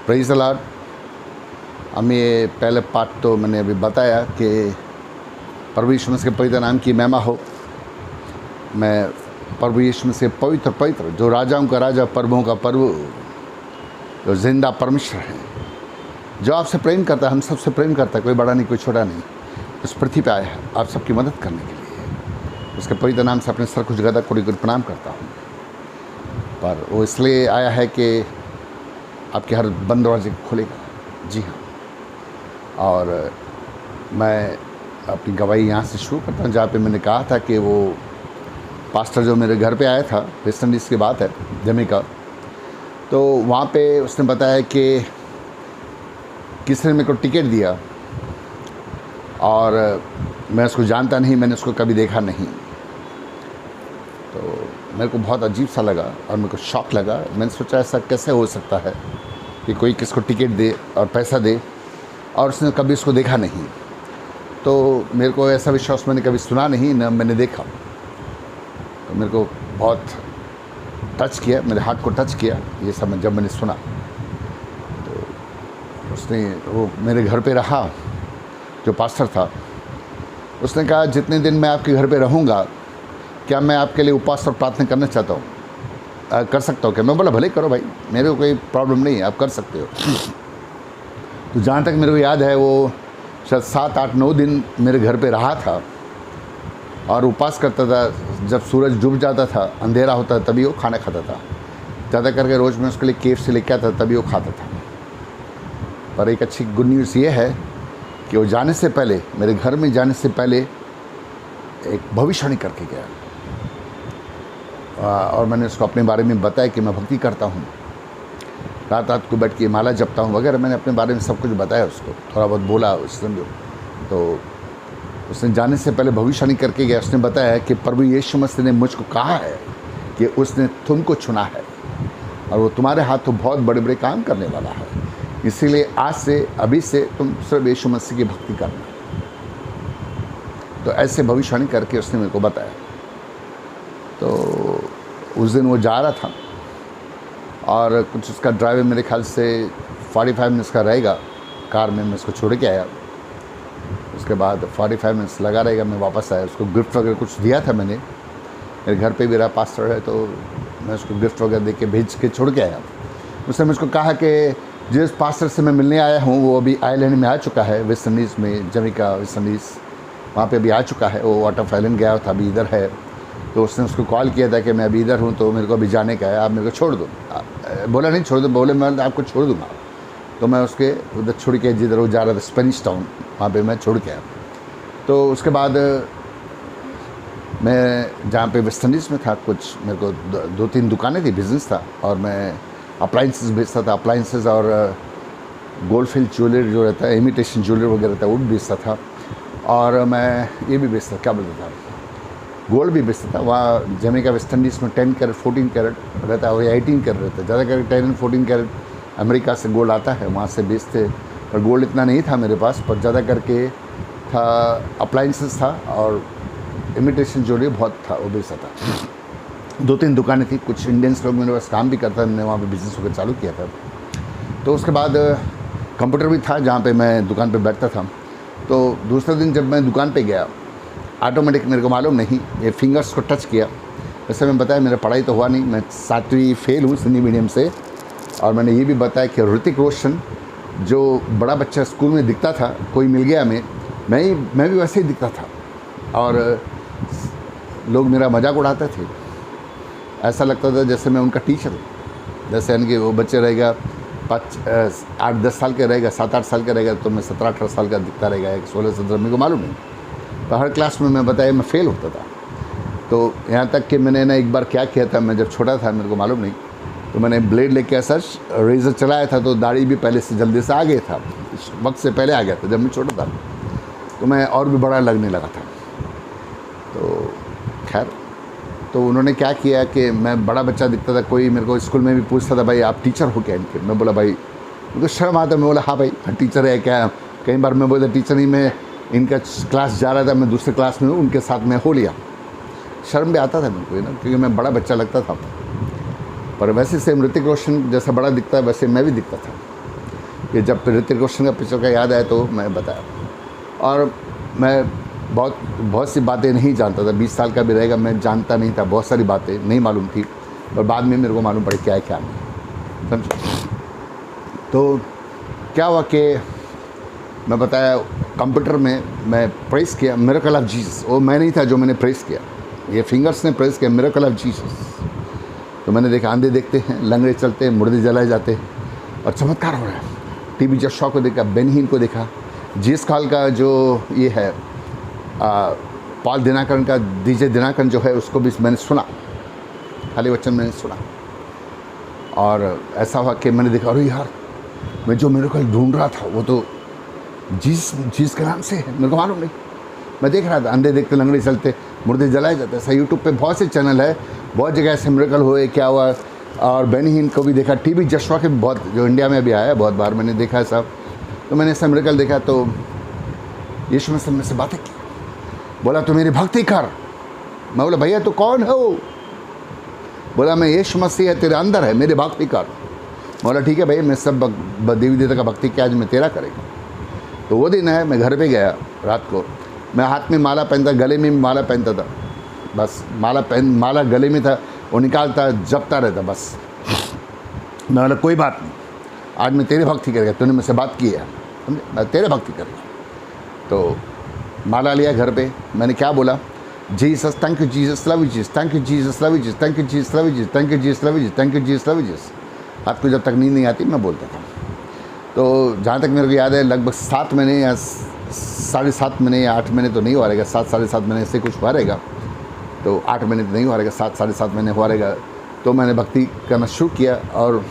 Praise the Lord. हम ये पहले पार्ट तो मैंने अभी बताया कि प्रभु यीशु मसीह के पवित्र नाम की महिमा हो। मैं प्रभु यीशु मसीह पवित्र पवित्र जो राजाओं का राजा, प्रभुओं का प्रभु, जो जिंदा परमेश्वर है, जो आपसे प्रेम करता है, हम सबसे प्रेम करता है, कोई बड़ा नहीं कोई छोटा नहीं, उस पृथ्वी पे आया है आप सबकी मदद करने के लिए। उसके पवित्र नाम से अपने सर कुछ गदा कोड़ी प्रणाम करता हूँ। पर वो इसलिए आया है कि आपके हर बंद दरवाजे खुलेगा। जी हाँ, और मैं अपनी गवाही यहाँ से शुरू करता हूँ, जहाँ पे मैंने कहा था कि वो पास्टर जो मेरे घर पे आया था, वेस्ट इंडीज़ की बात है, जमैका, तो वहाँ पे उसने बताया कि किसी ने मेरे को टिकट दिया और मैं उसको जानता नहीं, मैंने उसको कभी देखा नहीं। तो मेरे को बहुत अजीब सा लगा और मेरे को शॉक लगा। मैंने सोचा ऐसा कैसे हो सकता है कि कोई किसको टिकट दे और पैसा दे और उसने कभी उसको देखा नहीं। तो मेरे को ऐसा विश्वास मैंने कभी सुना नहीं, न मैंने देखा। तो मेरे को बहुत टच किया, मेरे हार्ट को टच किया ये सब जब मैंने सुना। तो उसने वो मेरे घर पे रहा, जो पास्टर था, उसने कहा जितने दिन मैं आपके घर पे रहूँगा क्या मैं आपके लिए उपवास और प्रार्थना करना चाहता हूँ, कर सकता हूँ क्या? मैं बोला भले करो भाई, मेरे को कोई प्रॉब्लम नहीं है, आप कर सकते हो। तो जहाँ तक मेरे को याद है वो शायद 7, 8, 9 दिन मेरे घर पे रहा था और उपवास करता था। जब सूरज डूब जाता था, अंधेरा होता तभी वो खाना खाता था। ज़्यादा करके रोज़ मैं उसके लिए KFC लेके आता तभी वो खाता था। पर एक अच्छी गुड न्यूज़ ये है कि वो जाने से पहले, मेरे घर में जाने से पहले एक भविष्यवाणी करके गया। और मैंने उसको अपने बारे में बताया कि मैं भक्ति करता हूँ, रात रात को बैठ के माला जपता हूँ वगैरह। मैंने अपने बारे में सब कुछ बताया उसको, थोड़ा बहुत बोला उस समझो। तो उसने जाने से पहले भविष्यवाणी करके गया। उसने बताया कि प्रभु यीशु मसीह ने मुझको कहा है कि उसने तुमको चुना है और वो तुम्हारे हाथों बहुत बड़े बड़े काम करने वाला है। इसीलिए आज से, अभी से तुम सिर्फ यीशु मसीह की भक्ति करना। तो ऐसे भविष्यवाणी करके उसने मेरे को बताया। तो उस दिन वो जा रहा था और कुछ उसका ड्राइवर मेरे ख्याल से 45 मिनट्स का रहेगा कार में। मैं उसको छोड़ के आया, उसके बाद 45 मिनट्स लगा रहेगा, मैं वापस आया। उसको गिफ्ट वगैरह कुछ दिया था मैंने, मेरे घर पे भी रहा पास्टर है, तो मैं उसको गिफ्ट वगैरह दे के भेज के छोड़ के आया। उसने मुझको कहा कि जिस पास्टर से मैं मिलने आया हूँ वो अभी आइलैंड में आ चुका है, वेस्ट इंडीज़ में, जमैका वेस्ट इंडीज़, वहाँ पे अभी आ चुका है। वो आउट ऑफ आइलैंड गया था, अभी इधर है। तो उसने उसको कॉल किया था कि मैं अभी इधर हूँ, तो मेरे को अभी जाने का है, आप मेरे को छोड़ दो। बोला नहीं छोड़ दो, बोले मैं आपको छोड़ दूँगा। तो मैं उसके उधर छोड़ के जिधर वो जा रहा था, स्पेनिश टाउन, वहाँ पे मैं छोड़ के आया। तो उसके बाद मैं जहाँ पे वेस्ट इंडीज़ में था, कुछ मेरे को 2-3 दुकानें थी, बिज़नेस था, और मैं अप्लाइंसेस बेचता था। अप्लाइंसेस और गोल्ड फील्ड ज्वेलरी जो रहता है, इमिटेशन ज्वेलरी वगैरह रहता है, वो भी बेचता था। और मैं ये भी बेचता, क्या बोलता था, गोल्ड भी बेचता था। वहाँ जमैका वेस्ट इंडीज़ में 10 कैरेट 14 कैरेट रहता है और 18 कैरेट रहता है। ज़्यादा करके 10 और 14 कैरेट अमेरिका से गोल्ड आता है, वहाँ से बेचते। पर गोल्ड इतना नहीं था मेरे पास, पर ज़्यादा करके था अप्लाइंसेस था और इमिटेशन ज्वेलरी बहुत था, वो बेचता था। 2-3 दुकानें थी, कुछ इंडियंस लोग मेरे पास काम भी करता था, मैंने वहाँ पे बिज़नेस वगैरह चालू किया था। तो उसके बाद कंप्यूटर भी था जहाँ पे मैं दुकान पे बैठता था। तो दूसरे दिन जब मैं दुकान पे गया, ऑटोमेटिक, मेरे को मालूम नहीं, ये फिंगर्स को टच किया। वैसे मैं बताया मेरा पढ़ाई तो हुआ नहीं, मैं 7वीं फेल हूँ हिंदी मीडियम से। और मैंने ये भी बताया कि ऋतिक रोशन जो बड़ा बच्चा स्कूल में दिखता था, कोई मिल गया मैं भी वैसे ही दिखता था और लोग मेरा मजाक उड़ाते थे। ऐसा लगता था जैसे मैं उनका टीचर हूँ। जैसे यानी कि वो बच्चे रहेगा 8-10 साल का रहेगा, 7-8 साल का रहेगा, तो मैं 17-18 साल का दिखता रहेगा, 16-17, मेरे को मालूम नहीं। तो हर क्लास में मैं बताया मैं फ़ेल होता था। तो यहाँ तक कि मैंने ना एक बार क्या किया था, मैं जब छोटा था, मेरे को मालूम नहीं, तो मैंने ब्लेड लेके ऐसा रेज़र चलाया था, तो दाढ़ी भी पहले से जल्दी से आ गया था, वक्त से पहले आ गया था जब मैं छोटा था। तो मैं और भी बड़ा लगने लगा था। तो खैर, तो उन्होंने क्या किया कि मैं बड़ा बच्चा दिखता था, कोई मेरे को स्कूल में भी पूछता था भाई आप टीचर हो क्या इनके? मैं बोला भाई, मुझे शर्म आता, मैं बोला हाँ भाई टीचर है क्या। कई बार मैं बोलता टीचर नहीं, मैं इनका क्लास जा रहा था, मैं दूसरे क्लास में हूँ, उनके साथ में हो लिया। शर्म भी आता था मेरे को ना, क्योंकि मैं बड़ा बच्चा लगता था। पर वैसे सेम ऋतिक रोशन जैसा बड़ा दिखता है वैसे मैं भी दिखता था। कि जब ऋतिक रोशन का पिक्चर का याद आया तो मैं बताया। और मैं बहुत सी बातें नहीं जानता था, 20 साल का भी रहेगा, मैं जानता नहीं था, बहुत सारी बातें नहीं मालूम थी, और बाद में मेरे को मालूम पड़ी क्या है क्या नहीं, समझो। तो क्या हुआ कि मैं बताया कंप्यूटर में मैं प्रेस किया मिरेकल ऑफ जीसस, वो मैं नहीं था जो मैंने प्रेस किया, ये फिंगर्स ने प्रेस किया मिरेकल ऑफ जीसस। तो मैंने देखा अंधे देखते हैं, लंगड़े चलते हैं, मुर्दे जलाए जाते हैं और चमत्कार हो रहा है। टीबी जशवा को देखा, बेन हीन को देखा, जीएस काल का जो ये है पॉल दिनाकरन का डीजे दिनाकरन जो है उसको भी मैंने सुना, खाली वचन मैंने सुना। और ऐसा हुआ कि मैंने देखा अरे यार मैं जो मेरे को ढूंढ रहा था वो तो जीस के नाम से है, मेरे को मालूम नहीं। मैं देख रहा था अंधे देखते, लंगड़े चलते, मुर्दे जलाए जाते। ऐसा यूट्यूब पे बहुत से चैनल है, बहुत जगह ऐसे मिरेकल हुए, क्या हुआ। और बेन हीन को भी देखा, टीबी जशवा के बहुत, जो इंडिया में भी आया है बहुत बार मैंने देखा है सब। तो मैंने ऐसा मिरेकल देखा। तो यीशु मसीह में से बातें की, बोला तो मेरी भक्ति कर। मैं बोला भैया तो कौन है वो? बोला मैं यीशु मसीह है, तेरे अंदर है, मेरी भक्ति कर। बोला ठीक है भैया, मैं सब देवी देवता का भक्ति किया, आज मैं तेरा करेगा। तो वो दिन है, मैं घर पे गया रात को, मैं हाथ में माला पहनता, गले में माला पहनता था, बस माला गले में था, वो निकालता जपता रहता बस। मैं बोला कोई बात नहीं, आज मैं तेरी भक्ति करेगा, तूने मुझसे बात की है, मैं तेरे भक्ति करेगा। तो माला लिया घर पे, मैंने क्या बोला, Jesus thank you Jesus love you Jesus, thank you Jesus love you Jesus, thank you Jesus love you Jesus, thank you Jesus love you Jesus, thank you Jesus love you Jesus. रात को जब तक नींद नहीं आती मैं बोलता था। तो जहाँ तक मेरे को याद है लगभग 7 महीने या 7.5 महीने या 8 महीने तो नहीं हुआ रहेगा, 7-7.5 महीने से कुछ हुआ रहेगा। तो 8 महीने तो नहीं हुआ रहेगा, 7-7.5 महीने हुआ रहेगा। तो मैंने भक्ति करना शुरू किया और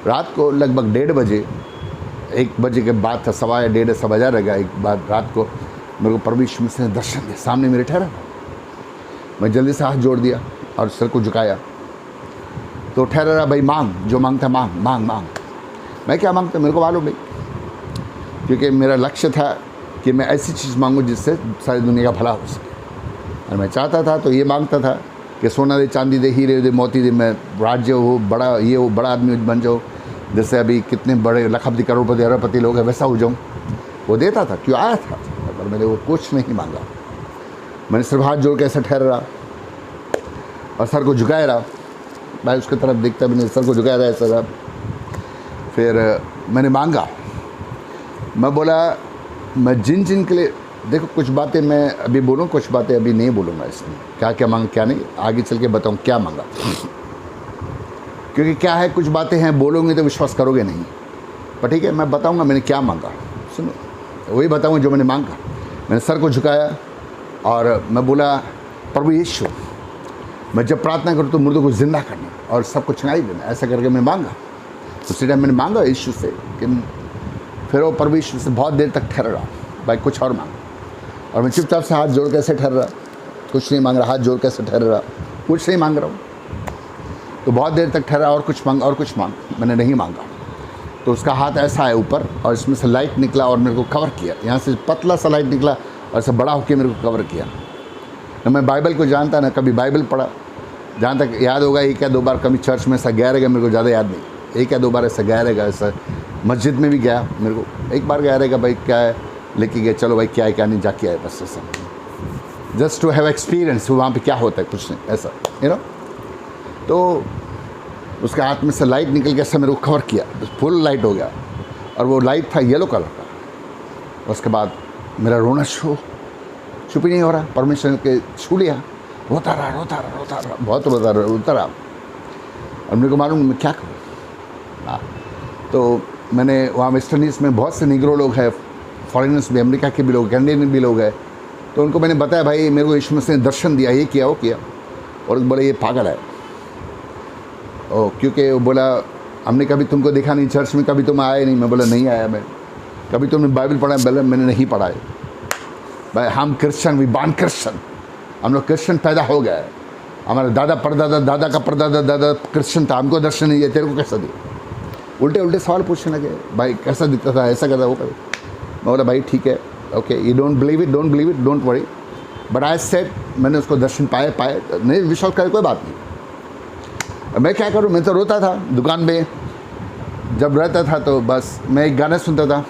रात को लगभग 1:30 बजे, 1 बजे के बाद था, 1:15 बजा रहेगा, एक बार रात को मेरे को परमेश्वर मसीह ने दर्शन दिया, सामने मेरे ठहरा। मैं जल्दी से हाथ जोड़ दिया और सिर को झुकाया। तो ठहरा रहा, भाई मांग, जो मांगता मांग मांग मांग। मैं क्या मांगता मेरे को मालूम नहीं, क्योंकि मेरा लक्ष्य था कि मैं ऐसी चीज़ मांगूं जिससे सारी दुनिया का भला हो सके। और मैं चाहता था तो ये मांगता था कि सोना दे, चांदी दे, हीरे दे, मोती दे, मैं राज्य हो, बड़ा ये हो, बड़ा आदमी बन जाऊँ, जैसे अभी कितने बड़े लखपति, करोड़पति, अरबपति लोग हैं, वैसा हो जाऊँ। वो देता था, क्यों आया था, पर मैंने वो कुछ नहीं मांगा। मैंने सिर्फ हाथ जोड़ के ऐसा ठहर रहा और सर को झुकाए रहा। भाई उसकी तरफ देखता, मैंने सर को झुकाया रहा ऐसा रहा। फिर मैंने मांगा, मैं बोला मैं जिन के लिए, देखो कुछ बातें मैं अभी बोलूँ, कुछ बातें अभी नहीं बोलूँगा इसमें, क्या क्या मांग क्या नहीं, आगे चल के बताऊँ क्या मांगा। क्योंकि क्या है, कुछ बातें हैं बोलोगे तो विश्वास करोगे नहीं, पर ठीक है मैं बताऊँगा मैंने क्या मांगा। सुनो, वही बताऊँगा जो मैंने मांगा। मैंने सर को झुकाया और मैं बोला प्रभु यीशु, मैं जब प्रार्थना करूँ तो मुर्दों को जिंदा करना और सबको चंगाई देना, ऐसा करके मैं मांगा। उसी टाइम मैंने मांगा यीशु से, कि फिर वो प्रभु यीशु से बहुत देर तक ठहर रहा, भाई कुछ और मांग। और मैं चुपचाप से हाथ जोड़ कैसे ठहर रहा, कुछ नहीं मांग रहा, हाथ जोड़ कैसे ठहर रहा, कुछ नहीं मांग रहा हूँ। तो बहुत देर तक ठहरा, और कुछ मांग और कुछ मांग, मैंने नहीं मांगा। तो उसका हाथ ऐसा है ऊपर और इसमें से लाइट निकला और मेरे को कवर किया, यहाँ से पतला सा लाइट निकला और ऐसा बड़ा होकर मेरे को कवर किया। न मैं बाइबल को जानता, ना कभी बाइबल पढ़ा, जहाँ तक याद होगा 1 या 2 बार कभी चर्च में ऐसा गया रहेगा, मेरे को ज़्यादा याद नहीं, 1 या 2 बार ऐसा गया रहेगा। ऐसा मस्जिद में भी गया, मेरे को 1 बार गया रहेगा, भाई क्या है लेके गया, चलो भाई क्या है क्या नहीं, जाके आए बस, ऐसा जस्ट टू हैव एक्सपीरियंस वहाँ पे क्या होता है, कुछ नहीं ऐसा, यू नो। तो उसके हाथ में से लाइट निकल के ऐसा मेरे को कवर किया, फुल लाइट हो गया और वो लाइट था येलो कलर का। उसके बाद मेरा रोना चुप ही नहीं हो रहा, परमेश्वर के छू लिया, रोता रहा, बहुत रोता रहा। और मेरे को मालूम मैं क्या करूँ। तो मैंने वहाँ वेस्टर्न ईस्ट में बहुत से निग्रो लोग हैं, फॉरेनर्स भी, अमेरिका के भी लोग, कैनेडियन भी लोग हैं। तो उनको मैंने बताया भाई मेरे को यीशु मसीह ने दर्शन दिया, ये किया वो किया। और बोले ये पागल है, क्योंकि वो बोला हमने कभी तुमको देखा नहीं चर्च में, कभी तुम आए नहीं। मैं बोला नहीं आया मैं। कभी तुमने बाइबल पढ़ा? बोला मैंने नहीं पढ़ा है। भाई हम क्रिश्चन, वी बॉर्न क्रिश्चन, हम लोग क्रिश्चन पैदा हो गए। हमारे दादा परदादा, दादा का परदादा दादा क्रिश्चन था, हमको दर्शन नहीं दिया, तेरे को कैसा दिया? उल्टे सवाल पूछने लगे, भाई कैसा दिखता था, ऐसा करता वो कर। मैं बोला भाई ठीक है, okay, you don't believe it, don't worry, but I said मैंने उसको दर्शन पाए, नहीं विश्वास करे कोई बात नहीं। मैं क्या करूँ, मैं तो रोता था दुकान में, जब रहता था तो बस मैं एक गाना सुनता था,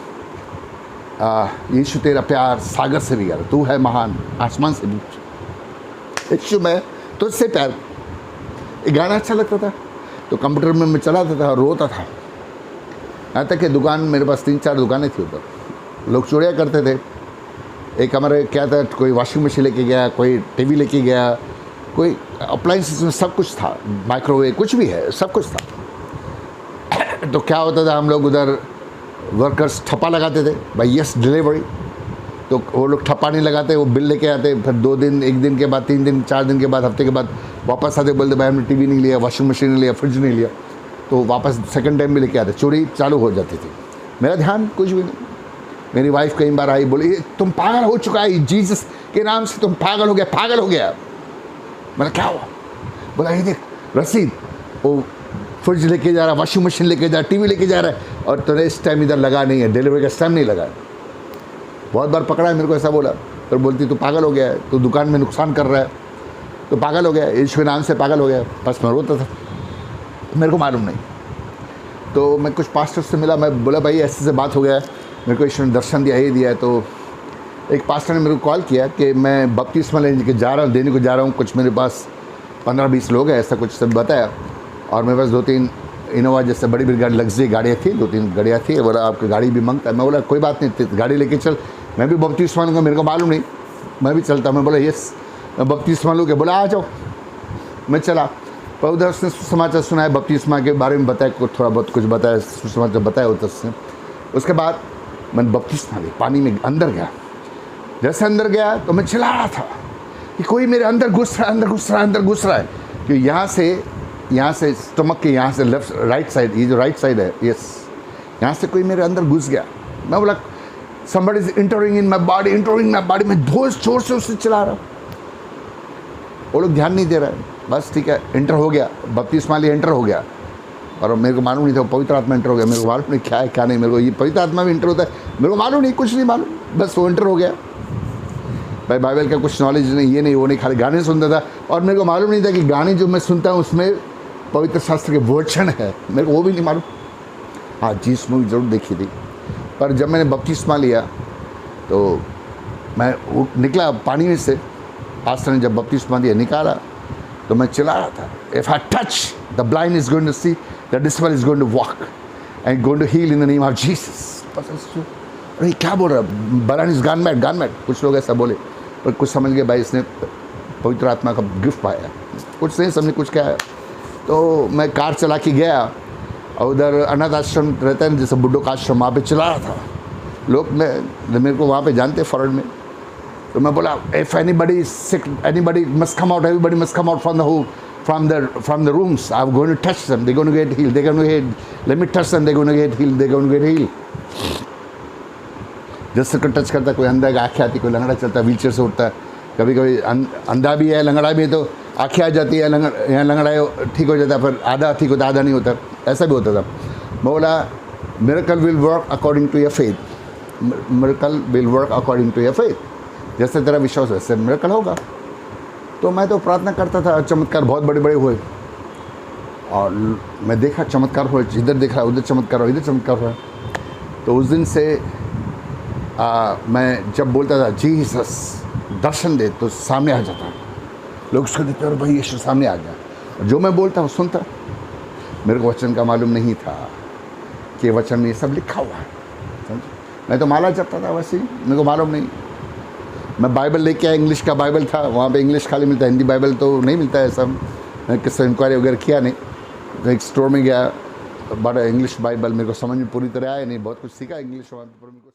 यीशु तेरा प्यार सागर से भी गहरा, तू है महान आसमान से भी, यीशु मैं तुझसे प्यार। ये गाना अच्छा लगता था तो कंप्यूटर में मैं चलाता था और रोता था। यहाँ तक कि दुकान, मेरे पास 3-4 दुकानें थी ऊपर, लोग चोरियाँ करते थे। एक हमारे क्या था, कोई वॉशिंग मशीन लेके गया, कोई टीवी लेके गया, कोई अप्लाइंसेस में सब कुछ था, माइक्रोवेव कुछ भी है, सब कुछ था। तो क्या होता था, हम लोग उधर वर्कर्स ठप्पा लगाते थे, भाई यस डिलीवरी, तो वो लोग ठप्पा नहीं लगाते, वो बिल लेके आते, फिर 2 दिन, 1 दिन के बाद, 3 दिन, 4 दिन के बाद, हफ्ते के बाद वापस आते, बोलते भाई हमने टीवी नहीं लिया, वॉशिंग मशीन नहीं लिया, फ्रिज नहीं लिया, तो वापस सेकंड टाइम भी लेके आते, चोरी चालू हो जाती थी। मेरा ध्यान कुछ भी नहीं। मेरी वाइफ कई बार आई, बोली तुम पागल हो चुका है, जीसस के नाम से तुम पागल हो गया, पागल हो गया। मैंने क्या हुआ? बोला ये देख रसीद, वो फ्रिज लेके जा रहा है, वॉशिंग मशीन लेके जा रहा है, टीवी लेके जा रहा है, और तूने इस टाइम इधर लगा नहीं है, डिलीवरी का स्टैम्प नहीं लगा है। बहुत बार पकड़ा है मेरे को, ऐसा बोला। फिर बोलती तू पागल हो गया है, तू दुकान में नुकसान कर रहा है, तो पागल हो गया, यीशु के नाम से पागल हो गया। बस मैं रोता था, मेरे को मालूम नहीं। तो मैं कुछ पास्टर से मिला, मैं बोला भाई ऐसे से बात हो गया है, मेरे को ईश्वर ने दर्शन दिया, ये दिया है। तो एक पास्टर ने मेरे को कॉल किया कि मैं बपतिस्मा लेने के जा रहा हूँ, देने को जा रहा हूँ, कुछ मेरे पास 15-20 लोग हैं, ऐसा कुछ सब बताया। और मेरे पास 2-3 इनोवा जैसे बड़ी बड़ी गाड़ी, लग्जरी गाड़ियाँ थी, 2-3 गाड़ियाँ थी। बोला आपकी गाड़ी भी मांगता है। मैं बोला कोई बात नहीं, गाड़ी लेके चल, मैं भी बपतिस्मा लूँगा, मेरे को मालूम नहीं, मैं भी चलता। मैं बोला यस मैं बपतिस्मा लूँगा। बोला आ जाओ। मैं चला, पर उधर उसने सुसमाचार सुनाया, बपतिस्मा के बारे में बताया, कुछ थोड़ा बहुत कुछ बताया, सुसमाचार बताया उधर से। उसके बाद मैंने बपतिस्मा ली, पानी में अंदर गया। जैसे अंदर गया तो मैं चिल्ला रहा था कि कोई मेरे अंदर घुस रहा है, अंदर घुस रहा है, अंदर घुस रहा है। कि यहाँ से स्टमक के यहाँ से लेफ्ट राइट साइड, ये जो राइट साइड है, यस, यहाँ से कोई मेरे अंदर घुस गया। मैं बोला somebody is entering in my body, entering my body। मैं जोर से उससे चिल्ला रहा हूँ, वो लोग ध्यान नहीं दे रहे हैं। बस ठीक है, एंटर हो गया, बपतिस्मा लिए एंटर हो गया। और मेरे को मालूम नहीं था पवित्र आत्मा एंटर हो गया। मेरे को मालूम नहीं क्या है क्या नहीं, मेरे को ये पवित्र आत्मा भी एंटर होता है, मेरे को मालूम नहीं, कुछ नहीं मालूम, बस वो एंटर हो गया। भाई बाइबल का कुछ नॉलेज नहीं, ये नहीं वो नहीं, खाली गाने सुनता था। और मेरे को मालूम नहीं था कि गाने जो मैं सुनता हूँ उसमें पवित्र शास्त्र के वचन है, मेरे को वो भी नहीं मालूम। हाँ जीसस मूवी ज़रूर देखी थी। पर जब मैंने बपतिस्मा लिया तो मैं निकला पानी में से, पास्टर ने जब बपतिस्मा दिया निकाला, तो मैं चिल्ला रहा था, if I touch the blind is going to see, the disable is going to walk and going to heal in the name of Jesus. अरे क्या बोल रहा है, बलान is gone mad, gone mad, कुछ लोग ऐसा बोले। पर कुछ समझ गए भाई इसने पवित्र आत्मा का गिफ्ट पाया, कुछ नहीं समझे कुछ क्या है। तो मैं कार चला के गया और उधर अनाथ आश्रम रहता है जैसे बुड्ढों का आश्रम, वहाँ पे चला रहा था। लोग मेरे को वहाँ पे जानते फॉरेन में। तो मैं बोला if anybody sick, anybody must come out, everybody must come out from the rooms. I'm going to touch them, they're going to get healed, they're going to get, let me touch them, they're going to get healed, they're going to get healed। जिससे को touch करता, कोई अंधा का आँखें आती, कोई लंगड़ा चलता व्हीलचेयर से उठता है, कभी कभी अंधा भी है लंगड़ा भी है, तो आँखें आ जाती है, यहाँ लंगड़ा है ठीक हो जाता है, फिर आधा ठीक होता आधा नहीं होता, ऐसा भी होता था। मैं बोला miracle will work according to your faith, miracle will work according to your faith, जैसे तेरा विश्वास वैसे मिरेकल होगा। तो मैं तो प्रार्थना करता था, चमत्कार बहुत बड़े बड़े हुए और मैं देखा चमत्कार हुए, इधर देखा उधर चमत्कार हुआ, इधर चमत्कार हुआ। तो उस दिन से मैं जब बोलता था जीसस दर्शन दे, तो सामने आ जाता, लोग उसको देते और भाई यीशु सामने आ गया। और जो मैं बोलता वो सुनता। मेरे को वचन का मालूम नहीं था कि वचन में ये सब लिखा हुआ है, समझ। मैं तो माला जपता था वैसे ही, मेरे को मालूम नहीं। मैं बाइबल लेके आया, इंग्लिश का बाइबल था, वहाँ पे इंग्लिश खाली मिलता है, हिंदी बाइबल तो नहीं मिलता है। सब मैं किससे इंक्वायरी वगैरह किया नहीं, तो एक स्टोर में गया, बड़ा इंग्लिश बाइबल मेरे को समझ में पूरी तरह आया नहीं, बहुत कुछ सीखा इंग्लिश वहाँ पर।